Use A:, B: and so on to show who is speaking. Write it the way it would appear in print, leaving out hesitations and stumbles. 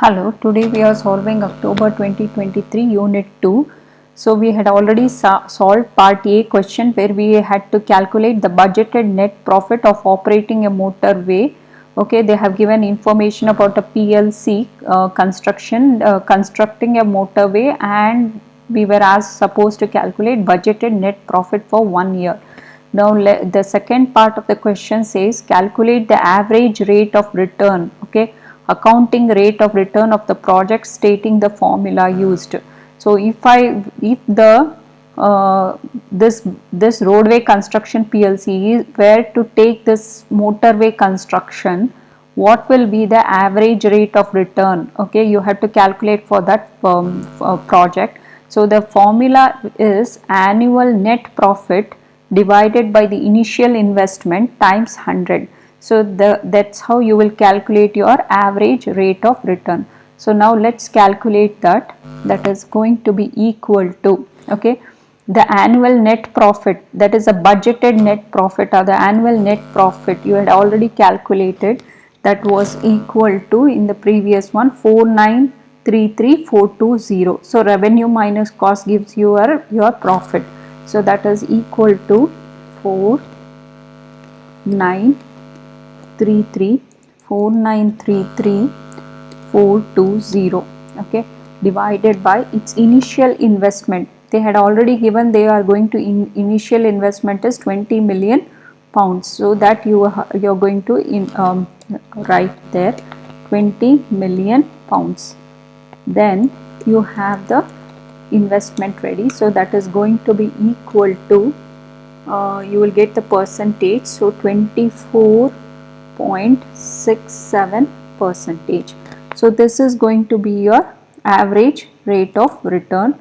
A: Hello, today we are solving October 2023 Unit 2. So we had already solved part A question where we had to calculate the budgeted net profit of operating a motorway. Okay, they have given information about a PLC constructing a motorway, and we were supposed to calculate budgeted net profit for 1 year. Now the second part of the question says calculate the average rate of return. Okay, accounting rate of return of the project, stating the formula used. So if the this roadway construction PLC were to take this motorway construction, what will be the average rate of return? Okay, you have to calculate for that project. So the formula is annual net profit divided by the initial investment times 100. So that's how you will calculate your average rate of return. So now let's calculate that. That is going to be equal to, okay, the annual net profit, that is a budgeted net profit, or the annual net profit you had already calculated, that was equal to, in the previous one, 4,933,420. So revenue minus cost gives you your profit. So that is equal to 4,933,420, okay, divided by its initial investment. They had already given they are going to initial investment is 20 million pounds. So that you're going to write there 20 million pounds. Then you have the investment ready. So that is going to be equal to, you will get the percentage. So 24.67%. So this is going to be your average rate of return